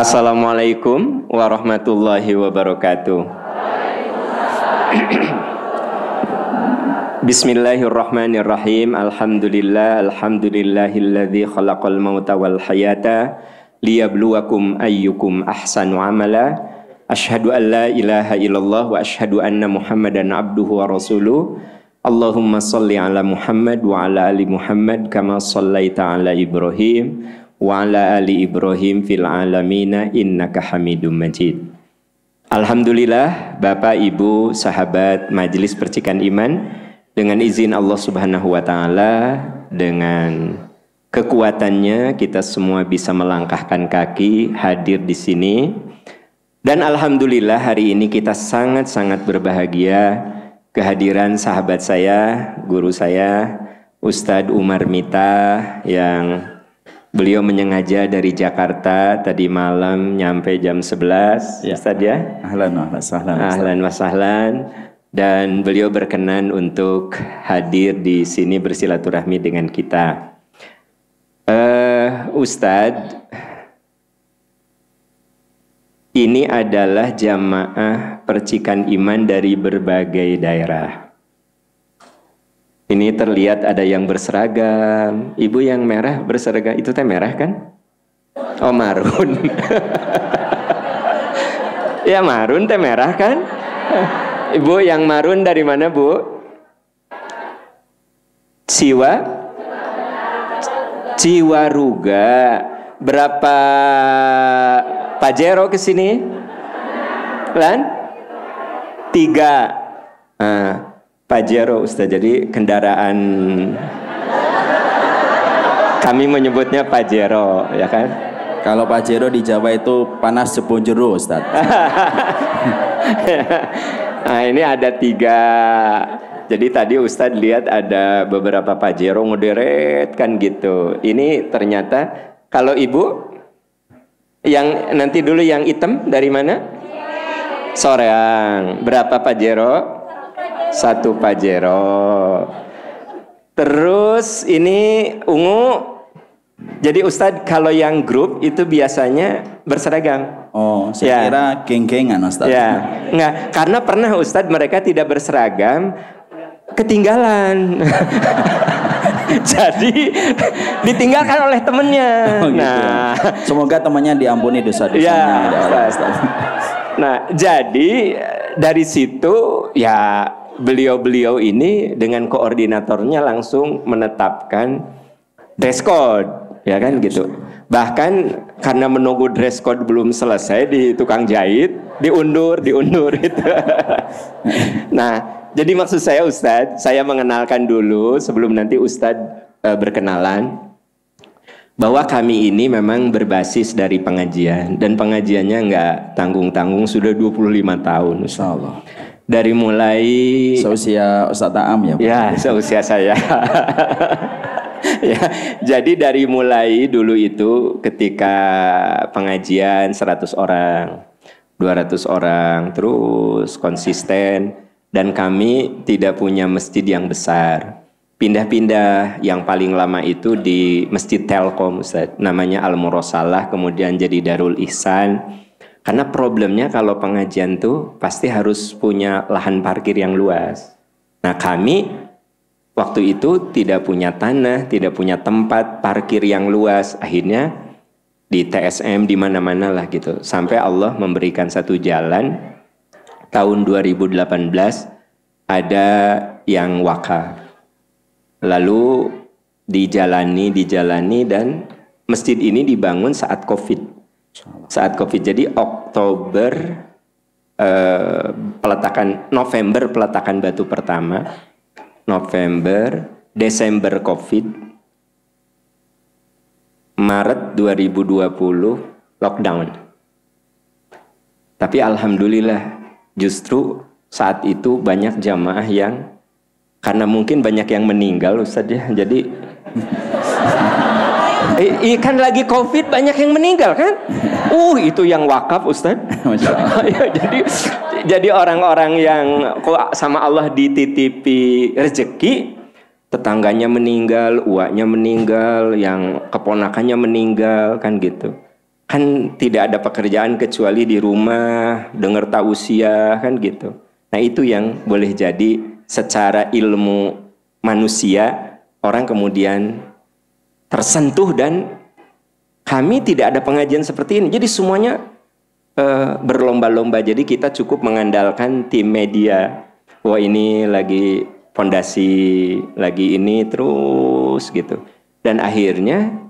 Assalamualaikum warahmatullahi wabarakatuh. Bismillahirrahmanirrahim. Alhamdulillahilladzi khalaqal mauta wal hayata liyabluwakum ayyukum ahsanu amala. Asyhadu an la ilaha illallah wa asyhadu anna Muhammadan abduhu wa rasuluh. Allahumma shalli ala Muhammad wa ala ali Muhammad kama shallaita ala Ibrahim wa ala ali Ibrahim fil alamina innaka Hamidum Majid. Alhamdulillah, Bapak, Ibu, sahabat Majelis Percikan Iman, dengan izin Allah Subhanahu wa taala, dengan kekuatannya kita semua bisa melangkahkan kaki hadir di sini. Dan alhamdulillah hari ini kita sangat-sangat berbahagia kehadiran sahabat saya, guru saya, Ustadz Umar Mita, yang beliau menyengaja dari Jakarta tadi malam nyampe jam 11 ya. Ustadz ya. Ahlan wa sahlan. Dan beliau berkenan untuk hadir di sini bersilaturahmi dengan kita. Ustadz, ini adalah jamaah percikan iman dari berbagai daerah. Ini terlihat ada yang berseragam. Ibu yang merah berseragam, itu teh merah kan? Oh, marun. Ya, marun teh merah kan? Ibu yang marun dari mana, Bu? Ciwaruga. Berapa Pajero ke sini? Lan? 3. Pajero, Ustaz. Jadi kendaraan kami menyebutnya Pajero, ya kan? Kalau Pajero di Jawa itu panas jepun jero, Ustaz. Nah, ini ada 3. Jadi tadi Ustadz lihat ada beberapa Pajero ngederet kan gitu. Ini ternyata kalau Ibu yang nanti dulu yang hitam dari mana? Soreang. Berapa Pajero? 1 Pajero. Terus ini ungu. Jadi Ustadz kalau yang grup itu biasanya berseragam. Oh, saya kira geng-gengan, Ustadz. Ya, enggak, karena pernah Ustadz mereka tidak berseragam, ketinggalan. Jadi ditinggalkan oleh temennya. Oh, gitu. Nah, semoga temannya diampuni dosa-dosanya. Ya, nah, jadi dari situ ya beliau-beliau ini dengan koordinatornya langsung menetapkan dress code, ya kan gitu. Bahkan karena menunggu dress code belum selesai di tukang jahit, diundur gitu. Nah, jadi maksud saya Ustadz, saya mengenalkan dulu sebelum nanti Ustadz berkenalan, bahwa kami ini memang berbasis dari pengajian, dan pengajiannya nggak tanggung-tanggung, sudah 25 tahun Insya Allah. Dari mulai seusia Ustadz Aam ya, Pak? Ya, seusia saya. Ya, jadi dari mulai dulu itu ketika pengajian 100 orang, 200 orang, terus konsisten, dan kami tidak punya masjid yang besar. Pindah-pindah, yang paling lama itu di Masjid Telkom, Ustaz, namanya Al-Mursalah, kemudian jadi Darul Ihsan. Karena problemnya kalau pengajian tuh pasti harus punya lahan parkir yang luas. Nah, kami waktu itu tidak punya tanah, tidak punya tempat parkir yang luas. Akhirnya di TSM di mana-mana lah gitu. Sampai Allah memberikan satu jalan tahun 2018 ada yang wakaf. Lalu dijalani dan masjid ini dibangun saat Covid. Jadi Oktober November peletakan batu pertama, November, Desember Covid, Maret 2020 lockdown. Tapi alhamdulillah justru saat itu banyak jamaah yang, karena mungkin banyak yang meninggal Ustaz ya, jadi kan lagi Covid banyak yang meninggal kan? Itu yang wakaf Ustaz. Jadi orang-orang yang kok sama Allah dititipi rezeki, tetangganya meninggal, uaknya meninggal, yang keponakannya meninggal kan gitu. kan tidak ada pekerjaan kecuali di rumah, dengar tausiah kan gitu. Nah itu yang boleh jadi secara ilmu manusia orang kemudian tersentuh dan kami tidak ada pengajian seperti ini. Jadi semuanya berlomba-lomba. Jadi kita cukup mengandalkan tim media. Wah ini lagi fondasi, lagi ini terus gitu. Dan akhirnya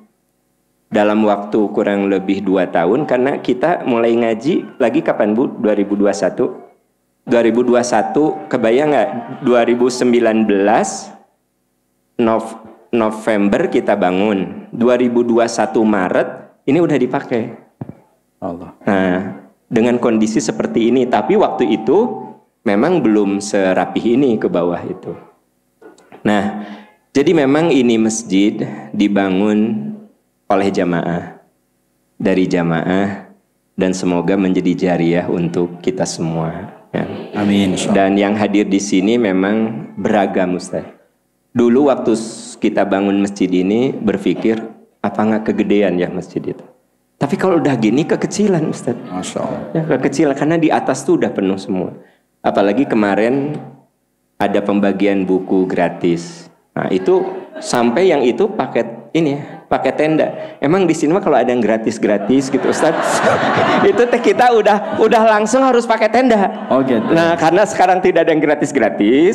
dalam waktu kurang lebih 2 tahun, karena kita mulai ngaji lagi kapan Bu? 2021. 2021 kebayang nggak? 2019 November kita bangun. 2021 Maret ini udah dipakai. Allah. Nah, dengan kondisi seperti ini, tapi waktu itu memang belum serapih ini ke bawah itu. Nah, jadi memang ini masjid dibangun oleh jamaah, dari jamaah, dan semoga menjadi jariah untuk kita semua. Ya. Amin. Dan yang hadir di sini memang beragam Ustaz. Dulu waktu kita bangun masjid ini berpikir apa nggak kegedean ya masjid itu. Tapi kalau udah gini kekecilan Ustaz. Masya Allah. Ya, kekecilan karena di atas tuh udah penuh semua. Apalagi kemarin ada pembagian buku gratis. Nah itu sampai yang itu paket ini ya, pakai tenda. Emang di sini mah kalau ada yang gratis gitu Ustaz. Itu kita udah langsung harus pakai tenda. Oh gitu. Nah, karena sekarang tidak ada yang gratis.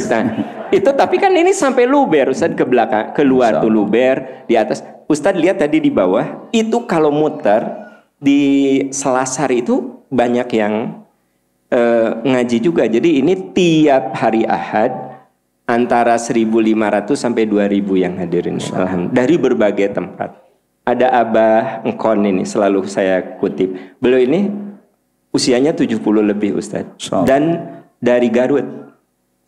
Nah, itu tapi kan ini sampai luber Ustaz ke belakang, keluar tuh luber, di atas. Ustaz lihat tadi di bawah, itu kalau muter di Selasar itu banyak yang ngaji juga. Jadi ini tiap hari Ahad antara 1.500 sampai 2.000 yang hadirin. Alhamdulillah. Dari berbagai tempat. Ada Abah Engkon ini selalu saya kutip. Beliau ini usianya 70 lebih Ustaz. Dan dari Garut.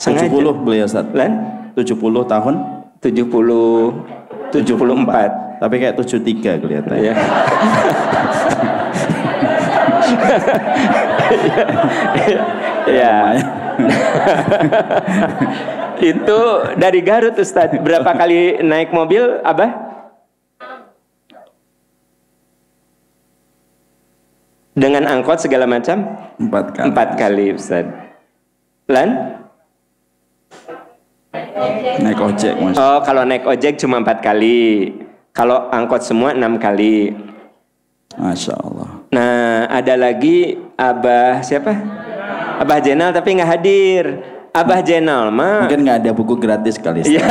Sengaja. 70 beliau Ustaz. 70 tahun? 74. Tapi kayak 73 kelihatannya. Ya. Ya. Itu dari Garut Ustaz. Berapa kali naik mobil Abah? Dengan angkot segala macam? 4 kali. 4 kali Ustaz. Lan? Naik ojek Mas. Oh, kalau naik ojek cuma 4 kali. Kalau angkot semua 6 kali. Masya Allah. Nah, ada lagi Abah siapa? Abah Jenal tapi nggak hadir. Abah Jenal mah mungkin nggak ada buku gratis kali Ustaz. Iya.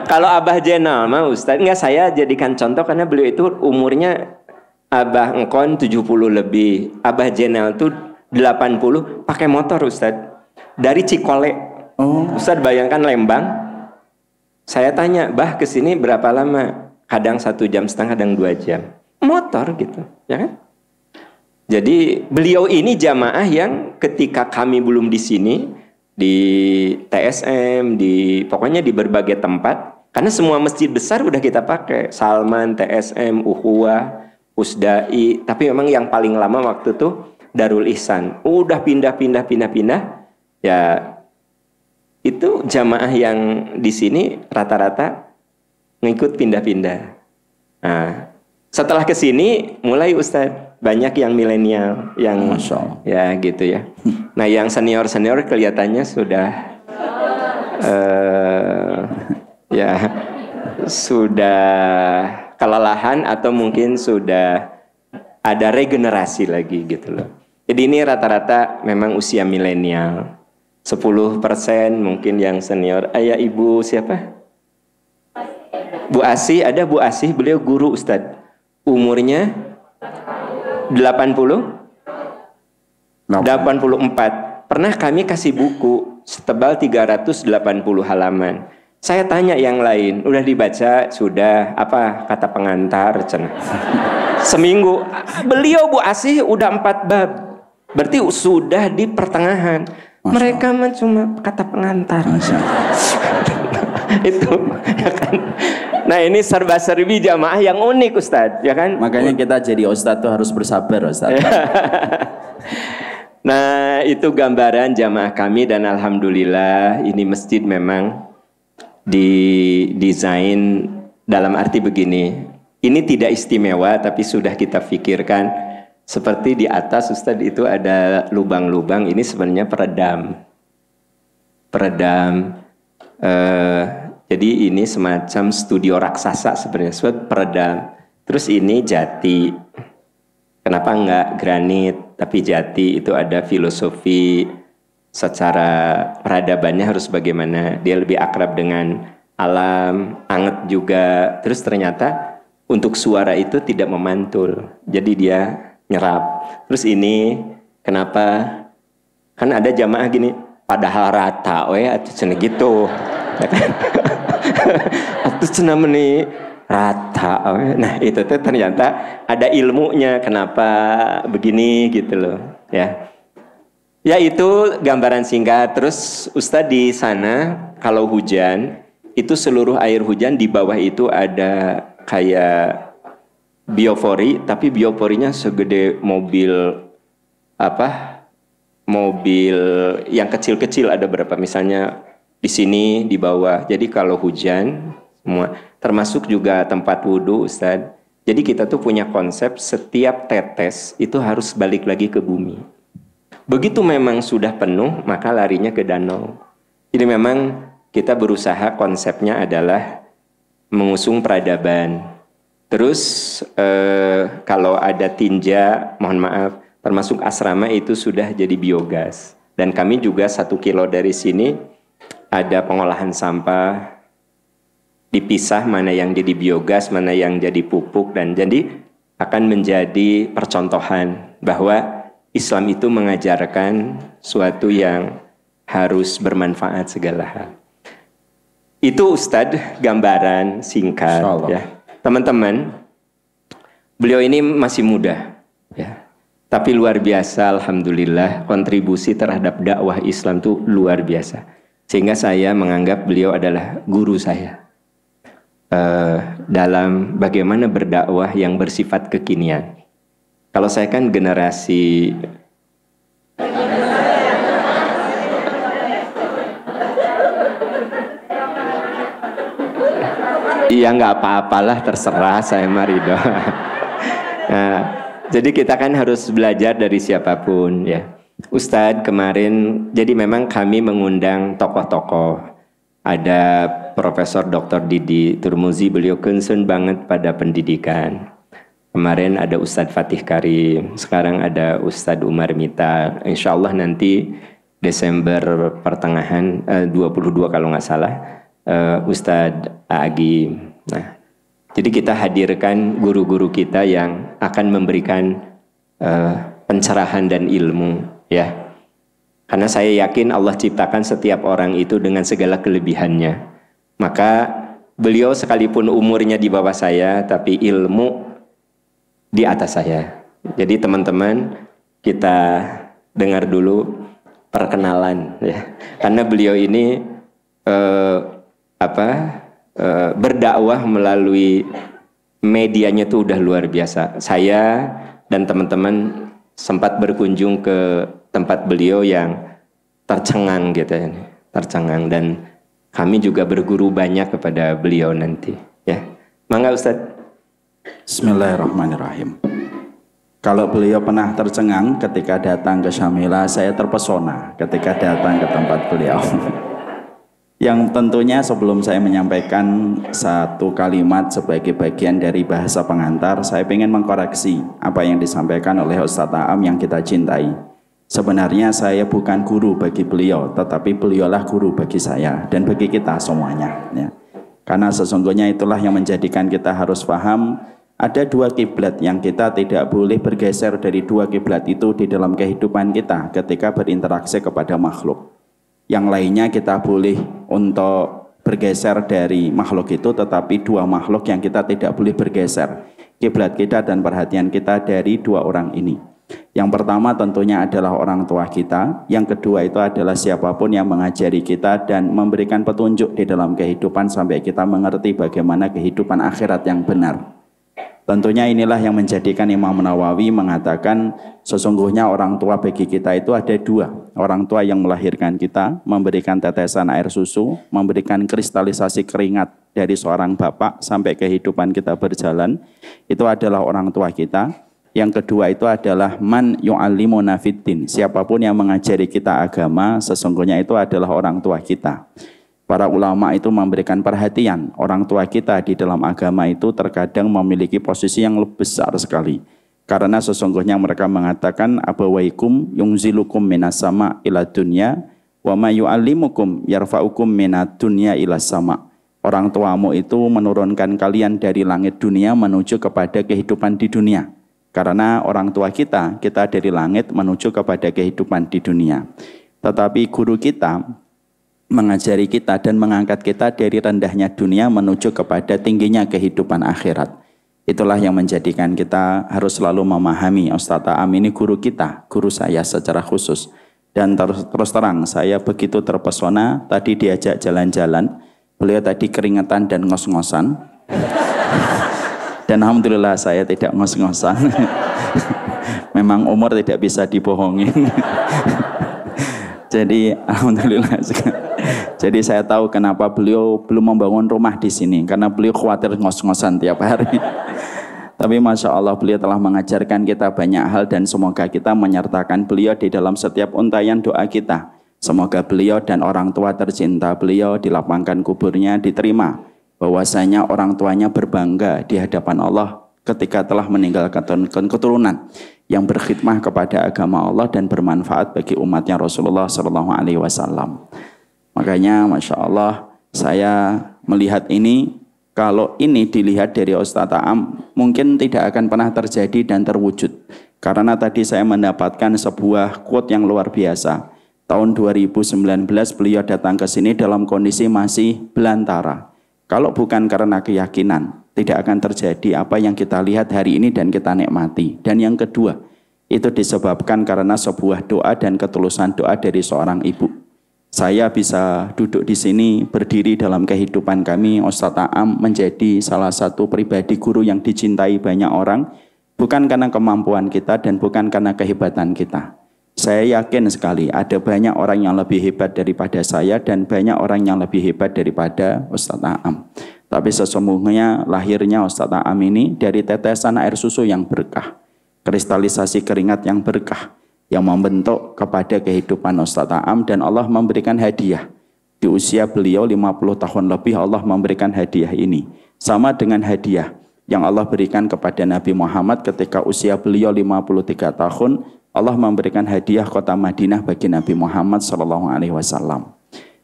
Kalau Abah Jenal mah Ustaz, nggak saya jadikan contoh karena beliau itu umurnya Abah Engkon 70 lebih. Abah Jenal tuh 80 pakai motor Ustaz. Dari Cikole. Oh. Ustaz bayangkan Lembang. Saya tanya, "Bah kesini berapa lama?" Kadang 1,5 jam, kadang 2 jam. Motor gitu, ya kan? Jadi beliau ini jamaah yang ketika kami belum di sini, di TSM, pokoknya di berbagai tempat, karena semua masjid besar udah kita pakai, Salman, TSM, Uhuwa, Usdai, tapi memang yang paling lama waktu itu Darul Ihsan. Udah pindah, ya itu jamaah yang di sini rata-rata ngikut pindah-pindah. Nah, setelah kesini mulai Ustadz banyak yang milenial, yang ya gitu ya. Nah yang senior kelihatannya sudah ya sudah kelelahan atau mungkin sudah ada regenerasi lagi gitu loh. Jadi ini rata-rata memang usia milenial. 10% mungkin yang senior. Ayah ibu siapa? Bu Asih, ada Bu Asih, beliau guru Ustadz. Umurnya 84. Pernah kami kasih buku setebal 380 halaman. Saya tanya yang lain, udah dibaca? Sudah. Apa kata pengantar? Seminggu. Beliau Bu Asih udah 4 bab. Berarti sudah di pertengahan. Mereka cuma kata pengantar. Itu ya kan. Nah ini serba-serbi jamaah yang unik Ustadz, ya kan? Makanya kita jadi Ustadz tuh harus bersabar Ustadz. Nah itu gambaran jamaah kami dan alhamdulillah ini masjid memang didesain dalam arti begini. Ini tidak istimewa tapi sudah kita pikirkan. Seperti di atas Ustadz itu ada lubang-lubang, ini sebenarnya peredam. Jadi ini semacam studio raksasa sebenarnya, peredam. Terus ini jati. Kenapa enggak granit tapi jati? Itu ada filosofi secara peradabannya harus bagaimana. Dia lebih akrab dengan alam, anget juga. Terus ternyata untuk suara itu tidak memantul. Jadi dia nyerap. Terus ini kenapa? Kan ada jamaah gini, padahal rata, atau cina gitu. Atau cina meni rata. Nah itu tuh ternyata ada ilmunya. Kenapa begini gitu loh, ya. Ya itu gambaran singkat. Terus Ustadz di sana kalau hujan itu seluruh air hujan di bawah itu ada kayak biopori, tapi bioporinya segede mobil mobil yang kecil-kecil, ada berapa misalnya di sini di bawah. Jadi kalau hujan semua, termasuk juga tempat wudhu Ustadz. Jadi kita tuh punya konsep setiap tetes itu harus balik lagi ke bumi. Begitu memang sudah penuh maka larinya ke danau. Jadi memang kita berusaha, konsepnya adalah mengusung peradaban. Terus kalau ada tinja, mohon maaf, termasuk asrama itu sudah jadi biogas. Dan kami juga 1 kilo dari sini ada pengolahan sampah, dipisah mana yang jadi biogas, mana yang jadi pupuk, dan jadi akan menjadi percontohan bahwa Islam itu mengajarkan suatu yang harus bermanfaat segala hal. Itu Ustadz gambaran singkat ya. Teman-teman, beliau ini masih muda ya. Tapi luar biasa, alhamdulillah, kontribusi terhadap dakwah Islam itu luar biasa. Sehingga saya menganggap beliau adalah guru saya dalam bagaimana berdakwah yang bersifat kekinian. Kalau saya kan generasi ya nggak apa-apalah, terserah, saya marido. Nah, jadi kita kan harus belajar dari siapapun ya. Ustadz kemarin, jadi memang kami mengundang tokoh-tokoh. Ada Profesor Dr. Didi Turmuzi, beliau concern banget pada pendidikan. Kemarin ada Ustadz Fatih Karim, sekarang ada Ustadz Umar Mita. Insya Allah nanti Desember pertengahan 22 kalau nggak salah, Ustadz Agi. Nah, jadi kita hadirkan guru-guru kita yang akan memberikan pencerahan dan ilmu, ya. Karena saya yakin Allah ciptakan setiap orang itu dengan segala kelebihannya. Maka beliau sekalipun umurnya di bawah saya, tapi ilmu di atas saya. Jadi teman-teman, kita dengar dulu perkenalan, ya. Karena beliau ini berdakwah melalui medianya tuh udah luar biasa. Saya dan teman-teman sempat berkunjung ke tempat beliau yang tercengang gitu ya, tercengang, dan kami juga berguru banyak kepada beliau nanti, ya. Mangga Ustadz. Bismillahirrahmanirrahim. Kalau beliau pernah tercengang ketika datang ke Syamila, saya terpesona ketika datang ke tempat beliau. Yang tentunya sebelum saya menyampaikan satu kalimat sebagai bagian dari bahasa pengantar, saya ingin mengkoreksi apa yang disampaikan oleh Ustadz Aam yang kita cintai. Sebenarnya saya bukan guru bagi beliau, tetapi beliaulah guru bagi saya dan bagi kita semuanya, ya. Karena sesungguhnya itulah yang menjadikan kita harus paham ada dua kiblat yang kita tidak boleh bergeser dari dua kiblat itu di dalam kehidupan kita ketika berinteraksi kepada makhluk. Yang lainnya kita boleh untuk bergeser dari makhluk itu, tetapi dua makhluk yang kita tidak boleh bergeser kiblat kita dan perhatian kita dari dua orang ini. Yang pertama tentunya adalah orang tua kita, yang kedua itu adalah siapapun yang mengajari kita dan memberikan petunjuk di dalam kehidupan sampai kita mengerti bagaimana kehidupan akhirat yang benar. Tentunya inilah yang menjadikan Imam Nawawi mengatakan sesungguhnya orang tua bagi kita itu ada dua. Orang tua yang melahirkan kita, memberikan tetesan air susu, memberikan kristalisasi keringat dari seorang bapak sampai kehidupan kita berjalan. Itu adalah orang tua kita. Yang kedua itu adalah man yu'allimuna fiddin. Siapapun yang mengajari kita agama, sesungguhnya itu adalah orang tua kita. Para ulama itu memberikan perhatian. Orang tua kita di dalam agama itu terkadang memiliki posisi yang lebih besar sekali. Karena sesungguhnya mereka mengatakan abawaikum yungzilukum minas sama ila dunya wa ma yu'allimukum yarfa'ukum minad dunya ila sama. Orang tuamu itu menurunkan kalian dari langit dunia menuju kepada kehidupan di dunia. Karena orang tua kita dari langit menuju kepada kehidupan di dunia. Tetapi guru kita mengajari kita dan mengangkat kita dari rendahnya dunia menuju kepada tingginya kehidupan akhirat. Itulah yang menjadikan kita harus selalu memahami Ustaz Am ini guru kita, guru saya secara khusus. Dan terus terang saya begitu terpesona tadi diajak jalan-jalan, beliau tadi keringetan dan ngos-ngosan. Dan alhamdulillah saya tidak ngos-ngosan. Memang umur tidak bisa dibohongin. Jadi alhamdulillah. Jadi saya tahu kenapa beliau belum membangun rumah di sini, karena beliau khawatir ngos-ngosan tiap hari. Tapi Masya Allah beliau telah mengajarkan kita banyak hal dan semoga kita menyertakan beliau di dalam setiap untayan doa kita. Semoga beliau dan orang tua tercinta beliau dilapangkan kuburnya diterima. Bahwasanya orang tuanya berbangga di hadapan Allah ketika telah meninggalkan keturunan yang berkhidmah kepada agama Allah dan bermanfaat bagi umatnya Rasulullah SAW. Makanya Masya Allah saya melihat ini, kalau ini dilihat dari Ustaz Am mungkin tidak akan pernah terjadi dan terwujud. Karena tadi saya mendapatkan sebuah quote yang luar biasa. Tahun 2019 beliau datang ke sini dalam kondisi masih belantara. Kalau bukan karena keyakinan, tidak akan terjadi apa yang kita lihat hari ini dan kita nikmati. Dan yang kedua, itu disebabkan karena sebuah doa dan ketulusan doa dari seorang ibu. Saya bisa duduk di sini, berdiri dalam kehidupan kami, Ustaz Am menjadi salah satu pribadi guru yang dicintai banyak orang, bukan karena kemampuan kita dan bukan karena kehebatan kita. Saya yakin sekali ada banyak orang yang lebih hebat daripada saya dan banyak orang yang lebih hebat daripada Ustaz Am. Tapi sesungguhnya lahirnya Ustaz Am ini dari tetesan air susu yang berkah, kristalisasi keringat yang berkah, yang membentuk kepada kehidupan Ustaz Am, dan Allah memberikan hadiah. Di usia beliau 50 tahun lebih Allah memberikan hadiah ini. Sama dengan hadiah yang Allah berikan kepada Nabi Muhammad ketika usia beliau 53 tahun, Allah memberikan hadiah kota Madinah bagi Nabi Muhammad SAW.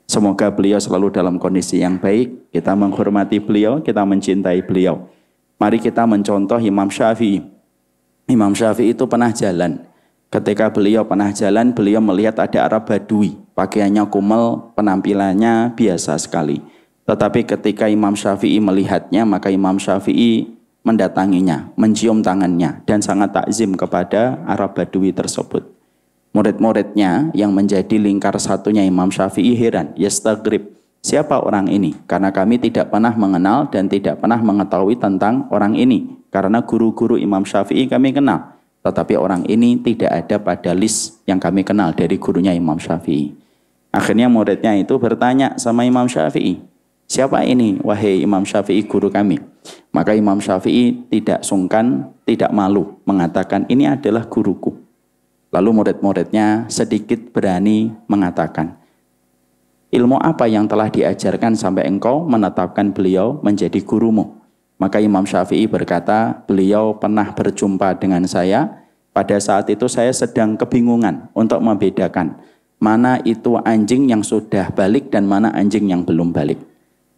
Semoga beliau selalu dalam kondisi yang baik, kita menghormati beliau, kita mencintai beliau. Mari kita mencontoh Imam Syafi'i. Imam Syafi'i itu pernah jalan. Ketika beliau pernah jalan, beliau melihat ada Arab Badui. Pakaiannya kumel, penampilannya biasa sekali. Tetapi ketika Imam Syafi'i melihatnya, maka Imam Syafi'i mendatanginya, mencium tangannya, dan sangat takzim kepada Arab Badui tersebut. Murid-muridnya yang menjadi lingkar satunya Imam Syafi'i heran, yastagrib, siapa orang ini? Karena kami tidak pernah mengenal dan tidak pernah mengetahui tentang orang ini. Karena guru-guru Imam Syafi'i kami kenal, tetapi orang ini tidak ada pada list yang kami kenal dari gurunya Imam Syafi'i. Akhirnya muridnya itu bertanya sama Imam Syafi'i, siapa ini wahai Imam Syafi'i guru kami? Maka Imam Syafi'i tidak sungkan, tidak malu mengatakan ini adalah guruku. Lalu murid-muridnya sedikit berani mengatakan, ilmu apa yang telah diajarkan sampai engkau menetapkan beliau menjadi gurumu? Maka Imam Syafi'i berkata, beliau pernah berjumpa dengan saya. Pada saat itu saya sedang kebingungan untuk membedakan mana itu anjing yang sudah balik dan mana anjing yang belum balik.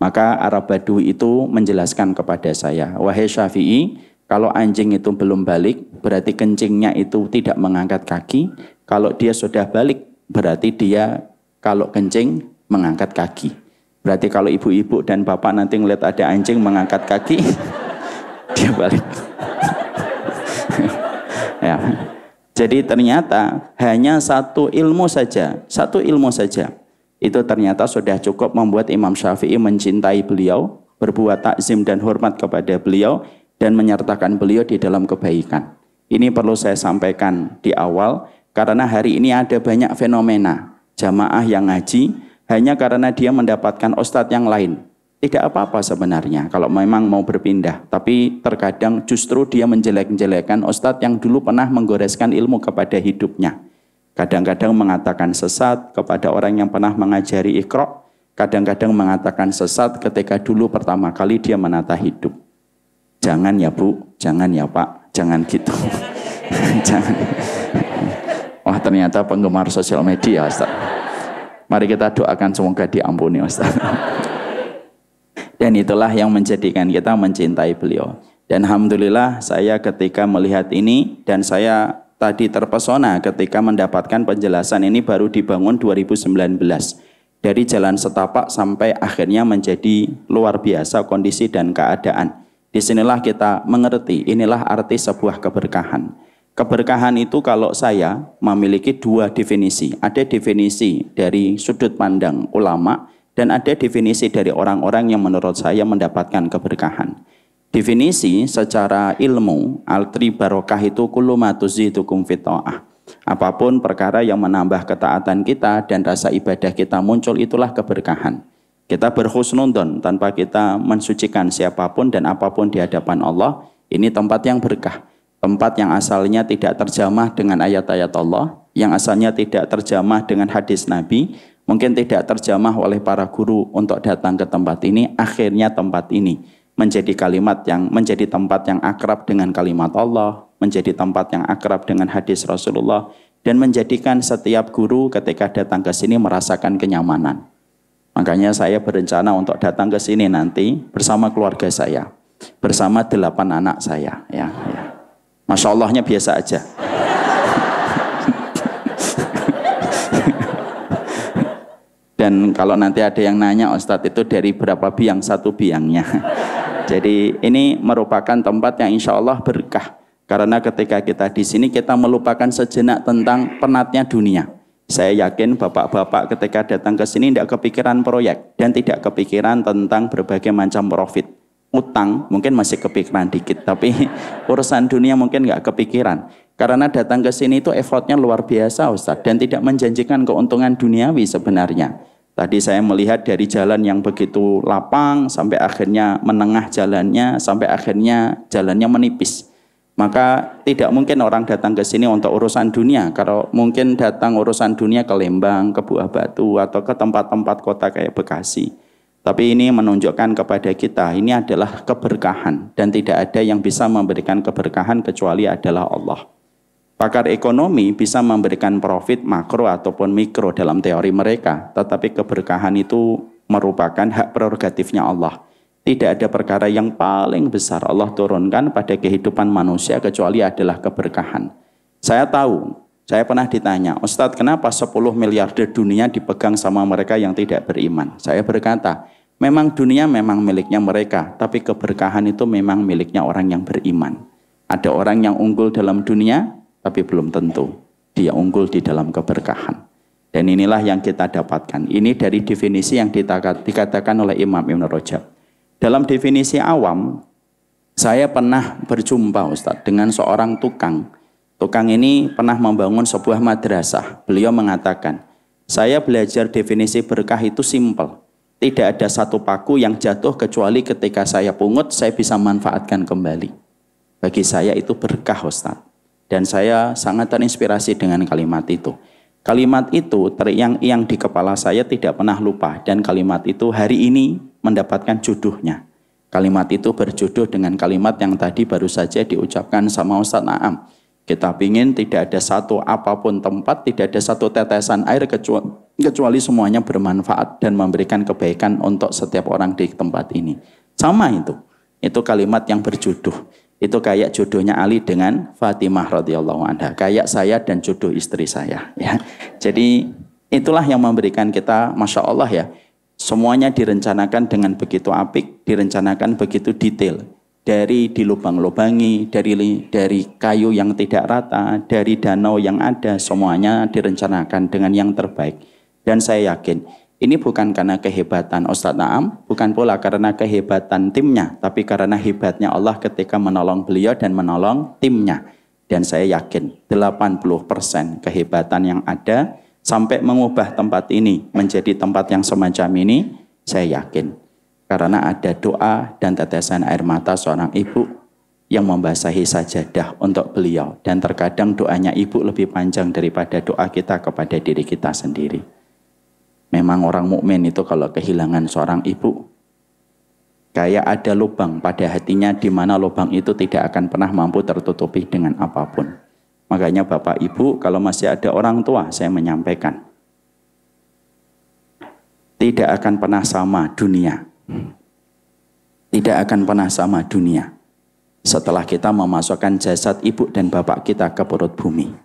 Maka Arab Badui itu menjelaskan kepada saya, wahai Syafi'i, kalau anjing itu belum balik, berarti kencingnya itu tidak mengangkat kaki. Kalau dia sudah balik, berarti dia kalau kencing mengangkat kaki. Berarti kalau ibu-ibu dan bapak nanti ngeliat ada anjing mengangkat kaki, dia balik. Ya. Jadi ternyata hanya satu ilmu saja, itu ternyata sudah cukup membuat Imam Syafi'i mencintai beliau, berbuat takzim dan hormat kepada beliau, dan menyertakan beliau di dalam kebaikan. Ini perlu saya sampaikan di awal, karena hari ini ada banyak fenomena jamaah yang ngaji hanya karena dia mendapatkan ustadz yang lain. Tidak apa-apa sebenarnya kalau memang mau berpindah, tapi terkadang justru dia menjelek-jelekan ustadz yang dulu pernah menggoreskan ilmu kepada hidupnya. Kadang-kadang mengatakan sesat kepada orang yang pernah mengajari Iqra, kadang-kadang mengatakan sesat ketika dulu pertama kali dia menata hidup. Jangan ya Bu, jangan ya Pak, jangan gitu. Jangan. Wah, ternyata penggemar sosial media, Ustaz. Mari kita doakan semoga diampuni, Ustaz. Dan itulah yang menjadikan kita mencintai beliau. Dan alhamdulillah saya ketika melihat ini, dan saya tadi terpesona ketika mendapatkan penjelasan ini baru dibangun 2019. Dari jalan setapak sampai akhirnya menjadi luar biasa kondisi dan keadaan. Disinilah kita mengerti, inilah arti sebuah keberkahan. Keberkahan itu kalau saya memiliki dua definisi. Ada definisi dari sudut pandang ulama, dan ada definisi dari orang-orang yang menurut saya mendapatkan keberkahan. Definisi secara ilmu, al-tri barokah itu kullu ma tuzidukum fit ta'ah. Apapun perkara yang menambah ketaatan kita dan rasa ibadah kita muncul, itulah keberkahan. Kita berhusnudon tanpa kita mensucikan siapapun dan apapun di hadapan Allah. Ini tempat yang berkah. Tempat yang asalnya tidak terjamah dengan ayat-ayat Allah, yang asalnya tidak terjamah dengan hadis Nabi, mungkin tidak terjamah oleh para guru untuk datang ke tempat ini. Akhirnya tempat ini menjadi menjadi tempat yang akrab dengan kalimat Allah, menjadi tempat yang akrab dengan hadis Rasulullah, dan menjadikan setiap guru ketika datang ke sini merasakan kenyamanan. Makanya saya berencana untuk datang ke sini nanti bersama keluarga saya, bersama 8 anak saya. Ya. Masya Allahnya biasa aja. Dan kalau nanti ada yang nanya, Ustadz itu dari berapa biang? 1 biangnya. Jadi ini merupakan tempat yang insya Allah berkah. Karena ketika kita di sini kita melupakan sejenak tentang penatnya dunia. Saya yakin bapak-bapak ketika datang ke sini tidak kepikiran proyek dan tidak kepikiran tentang berbagai macam profit. Utang mungkin masih kepikiran dikit, tapi urusan dunia mungkin nggak kepikiran. Karena datang ke sini itu effortnya luar biasa, Ustadz, dan tidak menjanjikan keuntungan duniawi sebenarnya. Tadi saya melihat dari jalan yang begitu lapang sampai akhirnya menengah jalannya, sampai akhirnya jalannya menipis. Maka tidak mungkin orang datang ke sini untuk urusan dunia. Kalau mungkin datang urusan dunia ke Lembang, ke Buah Batu, atau ke tempat-tempat kota kayak Bekasi. Tapi ini menunjukkan kepada kita, ini adalah keberkahan. Dan tidak ada yang bisa memberikan keberkahan kecuali adalah Allah. Pakar ekonomi bisa memberikan profit makro ataupun mikro dalam teori mereka. Tetapi keberkahan itu merupakan hak prerogatifnya Allah. Tidak ada perkara yang paling besar Allah turunkan pada kehidupan manusia kecuali adalah keberkahan. Saya tahu, saya pernah ditanya, Ustadz kenapa 10 miliarder dunia dipegang sama mereka yang tidak beriman? Saya berkata, memang dunia memang miliknya mereka, tapi keberkahan itu memang miliknya orang yang beriman. Ada orang yang unggul dalam dunia, tapi belum tentu dia unggul di dalam keberkahan. Dan inilah yang kita dapatkan. Ini dari definisi yang dikatakan oleh Imam Ibn Rajab. Dalam definisi awam, saya pernah berjumpa Ustadz dengan seorang tukang. Tukang ini pernah membangun sebuah madrasah. Beliau mengatakan, saya belajar definisi berkah itu simpel. Tidak ada satu paku yang jatuh kecuali ketika saya pungut, saya bisa manfaatkan kembali. Bagi saya itu berkah Ustadz. Dan saya sangat terinspirasi dengan kalimat itu. Kalimat itu terngiang-ngiang di kepala saya tidak pernah lupa. Dan kalimat itu hari ini mendapatkan jodohnya. Kalimat itu berjodoh dengan kalimat yang tadi baru saja diucapkan sama Ustadz Naam. Kita ingin tidak ada satu apapun tempat, tidak ada satu tetesan air kecuali semuanya bermanfaat dan memberikan kebaikan untuk setiap orang di tempat ini. Sama itu kalimat yang berjodoh. Itu kayak jodohnya Ali dengan Fatimah radhiyallahu anha, kayak saya dan jodoh istri saya. Ya. Jadi itulah yang memberikan kita, masya Allah ya, semuanya direncanakan dengan begitu apik, direncanakan begitu detail. Dari dilubang-lubangi, dari kayu yang tidak rata, dari danau yang ada, semuanya direncanakan dengan yang terbaik. Dan saya yakin Ini bukan karena kehebatan Ustadz Naam, bukan pula karena kehebatan timnya, tapi karena hebatnya Allah ketika menolong beliau dan menolong timnya. Dan saya yakin 80% kehebatan yang ada sampai mengubah tempat ini menjadi tempat yang semacam ini, saya yakin. Karena ada doa dan tetesan air mata seorang ibu yang membasahi sajadah untuk beliau. Dan terkadang doanya ibu lebih panjang daripada doa kita kepada diri kita sendiri. Memang orang mukmin itu kalau kehilangan seorang ibu, kayak ada lubang pada hatinya di mana lubang itu tidak akan pernah mampu tertutupi dengan apapun. Makanya Bapak Ibu, kalau masih ada orang tua, saya menyampaikan, tidak akan pernah sama dunia. Tidak akan pernah sama dunia setelah kita memasukkan jasad ibu dan bapak kita ke perut bumi.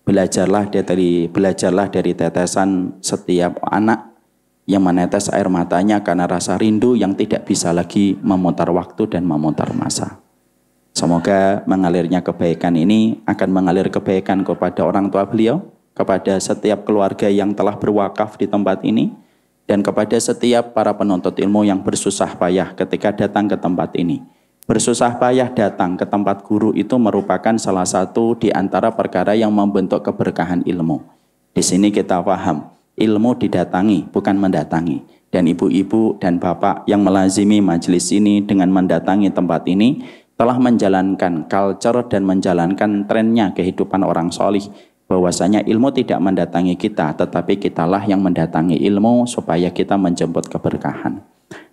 Belajarlah dari tetesan setiap anak yang menetes air matanya karena rasa rindu yang tidak bisa lagi memutar waktu dan memutar masa. Semoga mengalirnya kebaikan ini akan mengalir kebaikan kepada orang tua beliau, kepada setiap keluarga yang telah berwakaf di tempat ini, dan kepada setiap para penuntut ilmu yang bersusah payah ketika datang ke tempat ini. Bersusah payah datang ke tempat guru itu merupakan salah satu di antara perkara yang membentuk keberkahan ilmu. Di sini kita paham, ilmu didatangi, bukan mendatangi. Dan ibu-ibu dan bapak yang melazimi majelis ini dengan mendatangi tempat ini, telah menjalankan culture dan menjalankan trennya kehidupan orang solih. Bahwasanya ilmu tidak mendatangi kita, tetapi kitalah yang mendatangi ilmu supaya kita menjemput keberkahan.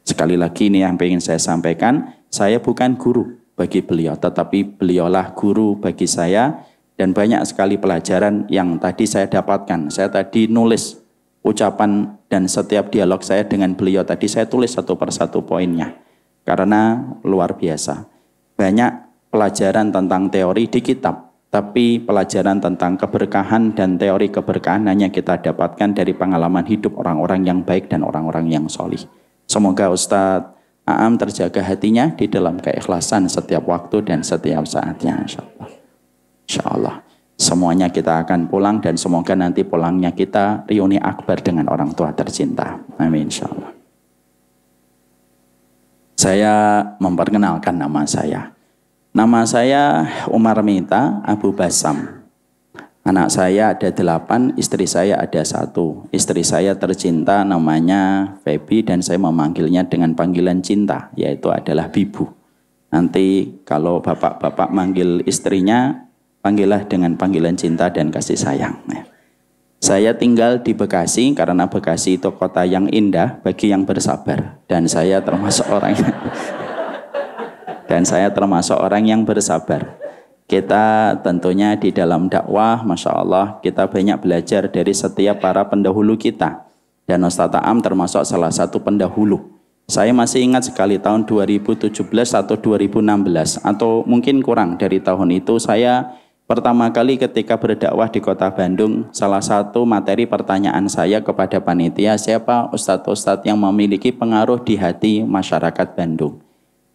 Sekali lagi ini yang ingin saya sampaikan, saya bukan guru bagi beliau, tetapi beliaulah guru bagi saya. Dan banyak sekali pelajaran yang tadi saya dapatkan. Saya tadi nulis ucapan dan setiap dialog saya dengan beliau tadi saya tulis satu persatu poinnya. Karena luar biasa. Banyak pelajaran tentang teori di kitab, tapi pelajaran tentang keberkahan dan teori keberkahan hanya kita dapatkan dari pengalaman hidup orang-orang yang baik dan orang-orang yang solih. Semoga Ustadz Aam terjaga hatinya di dalam keikhlasan setiap waktu dan setiap saatnya, insyaallah. Insyaallah. Semuanya kita akan pulang dan semoga nanti pulangnya kita reuni akbar dengan orang tua tercinta. Amin, insyaallah. Saya memperkenalkan nama saya. Nama saya Umar Mita Abu Basam. Anak saya ada 8, istri saya ada 1. Istri saya tercinta namanya Feby dan saya memanggilnya dengan panggilan cinta, yaitu adalah Bibu. Nanti kalau bapak-bapak manggil istrinya, panggillah dengan panggilan cinta dan kasih sayang. Saya tinggal di Bekasi karena Bekasi itu kota yang indah bagi yang bersabar. Dan saya termasuk orang yang bersabar. Kita tentunya di dalam dakwah, Masya Allah, kita banyak belajar dari setiap para pendahulu kita. Dan Ustadz Aam termasuk salah satu pendahulu. Saya masih ingat sekali tahun 2017 atau 2016, atau mungkin kurang dari tahun itu, saya pertama kali ketika berdakwah di kota Bandung, salah satu materi pertanyaan saya kepada panitia, siapa ustadz-ustadz yang memiliki pengaruh di hati masyarakat Bandung.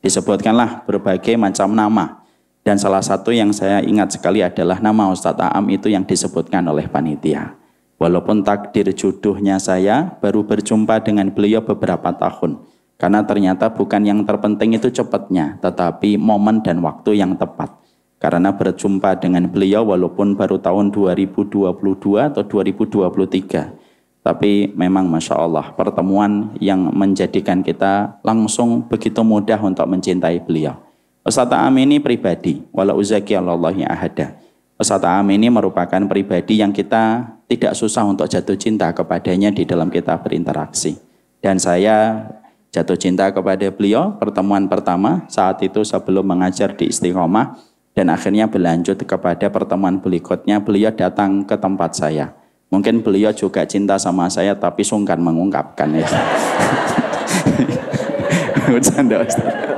Disebutkanlah berbagai macam nama. Dan salah satu yang saya ingat sekali adalah nama Ustadz Aam itu yang disebutkan oleh panitia. Walaupun takdir jodohnya saya baru berjumpa dengan beliau beberapa tahun. Karena ternyata bukan yang terpenting itu cepatnya, tetapi momen dan waktu yang tepat. Karena berjumpa dengan beliau walaupun baru tahun 2022 atau 2023. Tapi memang Masya Allah pertemuan yang menjadikan kita langsung begitu mudah untuk mencintai beliau. Ustadz Aam ini pribadi, wala uzaki Allahi ahada. Ustadz Aam ini merupakan pribadi yang kita tidak susah untuk jatuh cinta kepadanya di dalam kita berinteraksi. Dan saya jatuh cinta kepada beliau pertemuan pertama saat itu sebelum mengajar di Istiqomah. Dan akhirnya berlanjut kepada pertemuan berikutnya, beliau datang ke tempat saya. Mungkin beliau juga cinta sama saya tapi sungkan mengungkapkan ya. Bercanda Ustaz.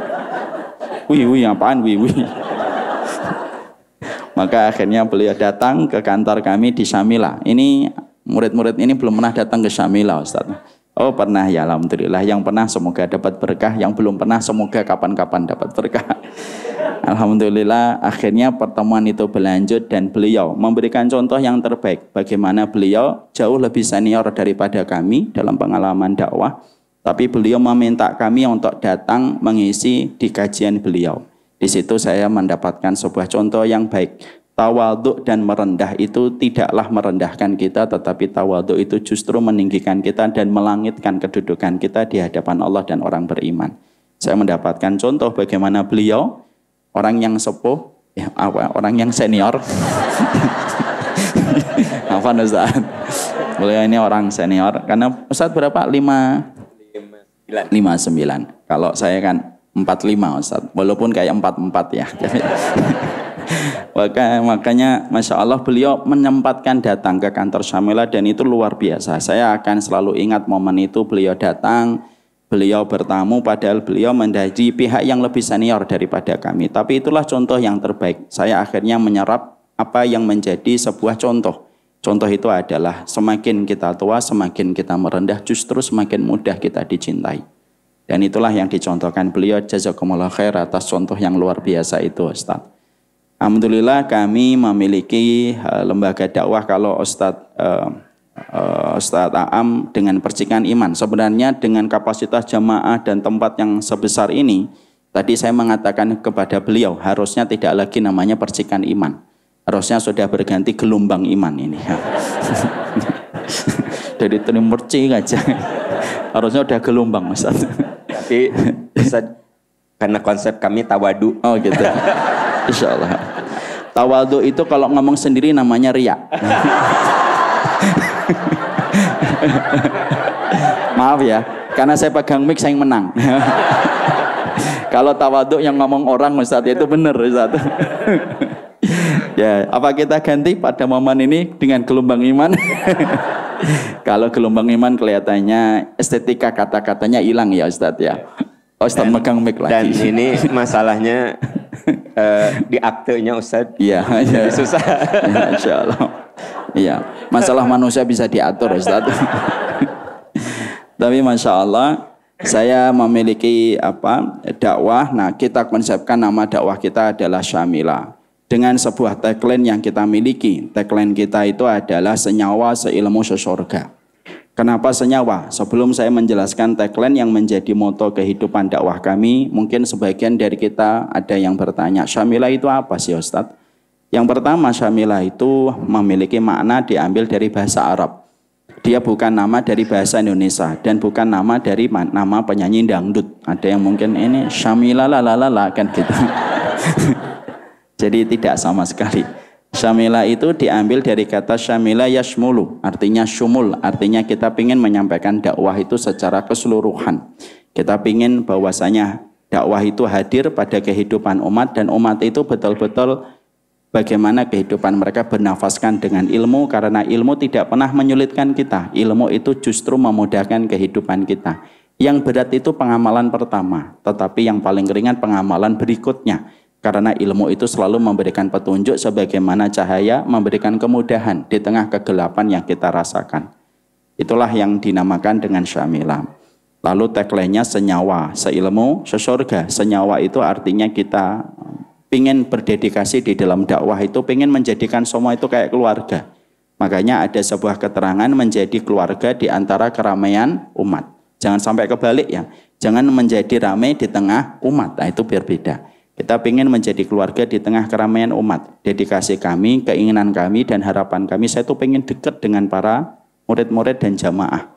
Wih, apaan wih. Maka akhirnya beliau datang ke kantor kami di Syamila. Ini murid-murid ini belum pernah datang ke Syamila, Ustaz. Oh pernah ya, alhamdulillah. Yang pernah semoga dapat berkah, yang belum pernah semoga kapan-kapan dapat berkah. Alhamdulillah akhirnya pertemuan itu berlanjut dan beliau memberikan contoh yang terbaik bagaimana beliau jauh lebih senior daripada kami dalam pengalaman dakwah, tapi beliau meminta kami untuk datang mengisi di kajian beliau. Di situ saya mendapatkan sebuah contoh yang baik. Tawaduk dan merendah itu tidaklah merendahkan kita, tetapi tawaduk itu justru meninggikan kita dan melangitkan kedudukan kita di hadapan Allah dan orang beriman. Saya mendapatkan contoh bagaimana beliau orang yang sepuh, ya, orang yang senior. Apa Ustaz? Beliau ini orang senior karena Ustaz berapa? 59. Kalau saya kan 45 Ustaz. Walaupun kayak 44 ya. Makanya Masya Allah beliau menyempatkan datang ke kantor Syamilah dan itu luar biasa. Saya akan selalu ingat momen itu, beliau datang, beliau bertamu padahal beliau menjadi pihak yang lebih senior daripada kami. Tapi itulah contoh yang terbaik. Saya akhirnya menyerap apa yang menjadi sebuah contoh. Contoh itu adalah semakin kita tua, semakin kita merendah, justru semakin mudah kita dicintai. Dan itulah yang dicontohkan beliau. Jazakumullah khair atas contoh yang luar biasa itu Ustaz. Alhamdulillah kami memiliki lembaga dakwah. Kalau Ustadz Aam dengan percikan iman, sebenarnya dengan kapasitas jamaah dan tempat yang sebesar ini, tadi saya mengatakan kepada beliau harusnya tidak lagi namanya percikan iman, harusnya sudah berganti gelombang iman ini. Dari trim percik aja harusnya udah gelombang Ustaz. Tapi Ustaz, karena konsep kami tawadu. Oh gitu. Insya Allah. Tawadu itu kalau ngomong sendiri namanya riya. Maaf ya, karena saya pegang mic saya yang menang. Kalau tawadu yang ngomong orang Ustaz itu benar Ustaz. Ya, apa kita ganti pada momen ini dengan gelombang iman? Kalau gelombang iman kelihatannya estetika kata-katanya hilang ya Ustaz ya. Ustaz megang mic lagi. Dan ini masalahnya di aktenya Ustaz. Iya, ya. Susah. Ya, Insya Allah. Iya, masalah manusia bisa diatur Ustaz. Tapi Masya Allah saya memiliki dakwah. Nah kita konsepkan nama dakwah kita adalah Syamilah dengan sebuah tagline yang kita miliki. Tagline kita itu adalah senyawa seilmu sesurga. Kenapa senyawa? Sebelum saya menjelaskan tagline yang menjadi moto kehidupan dakwah kami, mungkin sebagian dari kita ada yang bertanya, Syamilah itu apa sih Ustadz? Yang pertama, Syamilah itu memiliki makna diambil dari bahasa Arab. Dia bukan nama dari bahasa Indonesia dan bukan nama dari nama penyanyi dangdut. Ada yang mungkin ini Syamilah lalalala kan gitu. Jadi tidak sama sekali. Syamilah itu diambil dari kata syamilah yashmulu, artinya syumul, artinya kita ingin menyampaikan dakwah itu secara keseluruhan. Kita ingin bahwasanya dakwah itu hadir pada kehidupan umat dan umat itu betul-betul bagaimana kehidupan mereka bernafaskan dengan ilmu, karena ilmu tidak pernah menyulitkan kita. Ilmu itu justru memudahkan kehidupan kita. Yang berat itu pengamalan pertama, tetapi yang paling ringan pengamalan berikutnya. Karena ilmu itu selalu memberikan petunjuk sebagaimana cahaya memberikan kemudahan di tengah kegelapan yang kita rasakan. Itulah yang dinamakan dengan Syamilah. Lalu tagline-nya senyawa, seilmu, sesurga. Senyawa itu artinya kita ingin berdedikasi di dalam dakwah itu, ingin menjadikan semua itu kayak keluarga. Makanya ada sebuah keterangan menjadi keluarga di antara keramaian umat. Jangan sampai kebalik ya. Jangan menjadi ramai di tengah umat. Nah itu berbeda. Kita ingin menjadi keluarga di tengah keramaian umat. Dedikasi kami, keinginan kami, dan harapan kami, saya tuh pengen dekat dengan para murid-murid dan jamaah.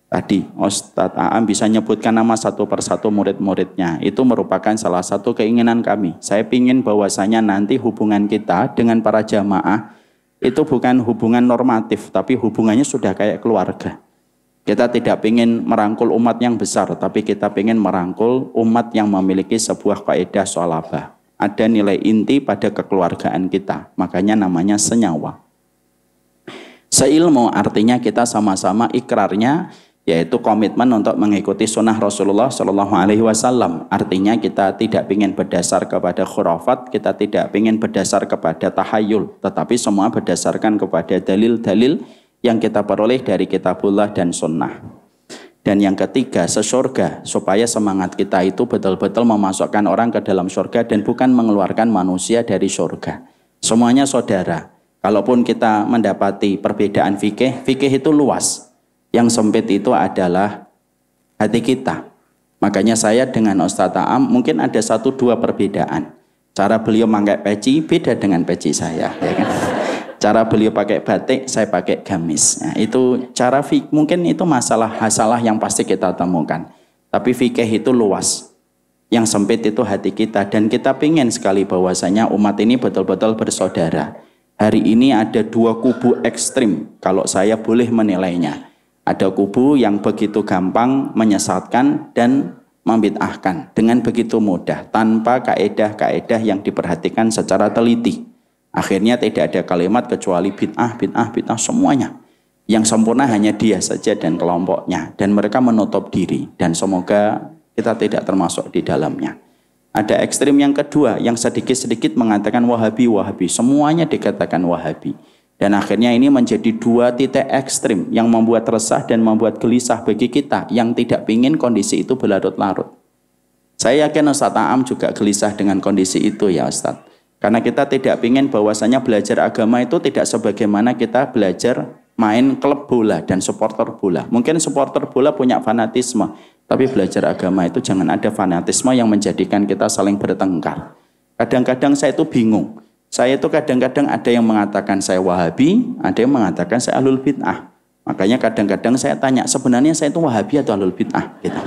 Tadi Ustadz Aam bisa nyebutkan nama satu persatu murid-muridnya. Itu merupakan salah satu keinginan kami. Saya ingin bahwasanya nanti hubungan kita dengan para jamaah itu bukan hubungan normatif, tapi hubungannya sudah kayak keluarga. Kita tidak ingin merangkul umat yang besar, tapi kita ingin merangkul umat yang memiliki sebuah kaidah sholabah. Ada nilai inti pada kekeluargaan kita, makanya namanya senyawa. Seilmu artinya kita sama-sama ikrarnya, yaitu komitmen untuk mengikuti sunnah Rasulullah SAW. Artinya kita tidak ingin berdasar kepada khurafat, kita tidak ingin berdasar kepada tahayul, tetapi semua berdasarkan kepada dalil-dalil yang kita peroleh dari kitabullah dan sunnah. Dan yang ketiga, sesurga, supaya semangat kita itu betul-betul memasukkan orang ke dalam surga dan bukan mengeluarkan manusia dari surga. Semuanya saudara. Kalaupun kita mendapati perbedaan fikih, fikih itu luas. Yang sempit itu adalah hati kita. Makanya saya dengan Ustadz Aam mungkin ada 1-2 perbedaan. Cara beliau pakai peci beda dengan peci saya, ya kan? Cara beliau pakai batik, saya pakai gamis. Nah, itu cara mungkin itu masalah yang pasti kita temukan. Tapi fikih itu luas. Yang sempit itu hati kita. Dan kita ingin sekali bahwasanya umat ini betul-betul bersaudara. Hari ini ada 2 kubu ekstrim, kalau saya boleh menilainya. Ada kubu yang begitu gampang menyesatkan dan membid'ahkan dengan begitu mudah, tanpa kaedah-kaedah yang diperhatikan secara teliti. Akhirnya tidak ada kalimat kecuali bid'ah semuanya. Yang sempurna hanya dia saja dan kelompoknya. Dan mereka menutup diri. Dan semoga kita tidak termasuk di dalamnya. Ada ekstrim yang kedua yang sedikit-sedikit mengatakan Wahabi. Semuanya dikatakan Wahabi. Dan akhirnya ini menjadi 2 titik ekstrim yang membuat resah dan membuat gelisah bagi kita yang tidak ingin kondisi itu berlarut-larut. Saya yakin Ustadz Aam juga gelisah dengan kondisi itu ya Ustadz. Karena kita tidak ingin bahwasanya belajar agama itu tidak sebagaimana kita belajar main klub bola dan supporter bola. Mungkin supporter bola punya fanatisme, tapi belajar agama itu jangan ada fanatisme yang menjadikan kita saling bertengkar. Kadang-kadang saya itu bingung. Saya itu kadang-kadang ada yang mengatakan saya Wahabi, ada yang mengatakan saya Ahlul Bid'ah. Makanya kadang-kadang saya tanya, sebenarnya saya itu Wahabi atau Ahlul Bid'ah? Gitu.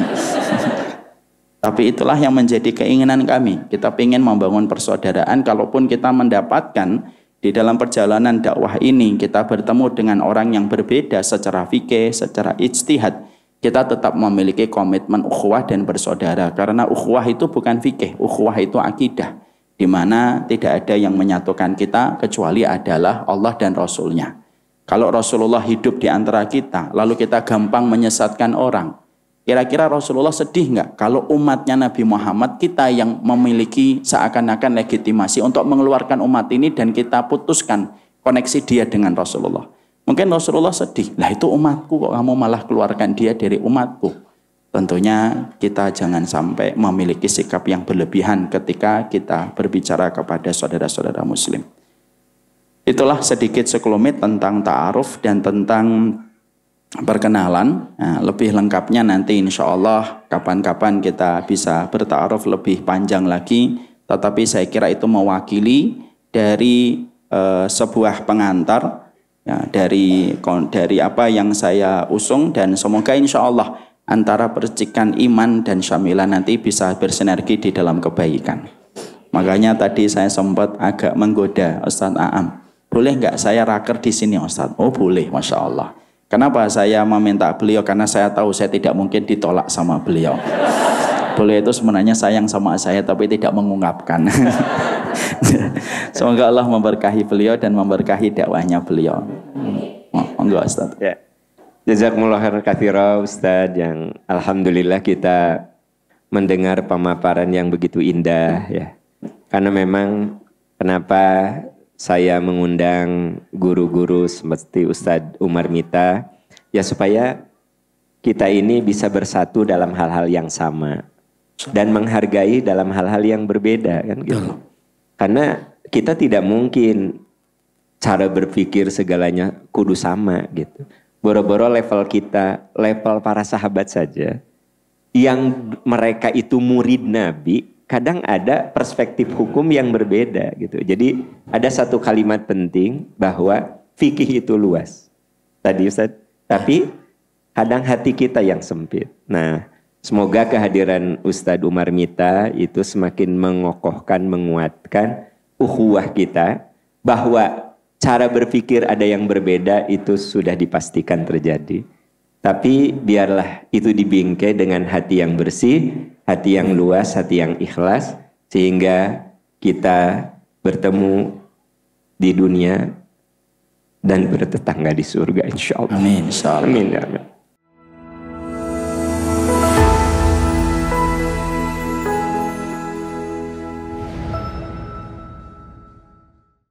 Tapi itulah yang menjadi keinginan kami. Kita ingin membangun persaudaraan. Kalaupun kita mendapatkan di dalam perjalanan dakwah ini, kita bertemu dengan orang yang berbeda secara fikih, secara ijtihad, kita tetap memiliki komitmen ukhuwah dan bersaudara. Karena ukhuwah itu bukan fikih, ukhuwah itu akidah. Di mana tidak ada yang menyatukan kita kecuali adalah Allah dan Rasulnya. Kalau Rasulullah hidup di antara kita, lalu kita gampang menyesatkan orang, kira-kira Rasulullah sedih nggak kalau umatnya Nabi Muhammad kita yang memiliki seakan-akan legitimasi untuk mengeluarkan umat ini dan kita putuskan koneksi dia dengan Rasulullah? Mungkin Rasulullah sedih, lah itu umatku kok kamu malah keluarkan dia dari umatku. Tentunya kita jangan sampai memiliki sikap yang berlebihan ketika kita berbicara kepada saudara-saudara muslim. Itulah sedikit sekelumit tentang ta'aruf dan tentang perkenalan. Nah, lebih lengkapnya nanti insya Allah kapan-kapan kita bisa bertaaruf lebih panjang lagi. Tetapi saya kira itu mewakili dari sebuah pengantar ya, dari apa yang saya usung, dan semoga insya Allah antara percikan iman dan syamilah nanti bisa bersinergi di dalam kebaikan. Makanya tadi saya sempat agak menggoda Ustadz Aam, boleh nggak saya raker di sini Ustadz? Oh boleh, Masya Allah. Kenapa saya meminta beliau? Karena saya tahu saya tidak mungkin ditolak sama beliau. Beliau itu sebenarnya sayang sama saya tapi tidak mengungkapkan. Semoga Allah memberkahi beliau dan memberkahi dakwahnya beliau. Monggo Ustaz. Ya. Jazakumullah khairan katsira Ustaz, yang alhamdulillah kita mendengar pemaparan yang begitu indah ya. Karena memang kenapa saya mengundang guru-guru seperti Ustadz Umar Mita, ya supaya kita ini bisa bersatu dalam hal-hal yang sama dan menghargai dalam hal-hal yang berbeda kan gitu. Karena kita tidak mungkin cara berpikir segalanya kudu sama gitu. Boro-boro level kita, level para sahabat saja yang mereka itu murid Nabi, kadang ada perspektif hukum yang berbeda gitu. Jadi ada satu kalimat penting bahwa fikih itu luas. Tadi Ustaz, tapi kadang hati kita yang sempit. Nah, semoga kehadiran Ustadz Umar Mita itu semakin mengokohkan, menguatkan ukhuwah kita, bahwa cara berpikir ada yang berbeda itu sudah dipastikan terjadi. Tapi biarlah itu dibingkai dengan hati yang bersih, hati yang luas, hati yang ikhlas, sehingga kita bertemu di dunia dan bertetangga di surga insya Allah. Amin. Insya Allah. Amin. Amin.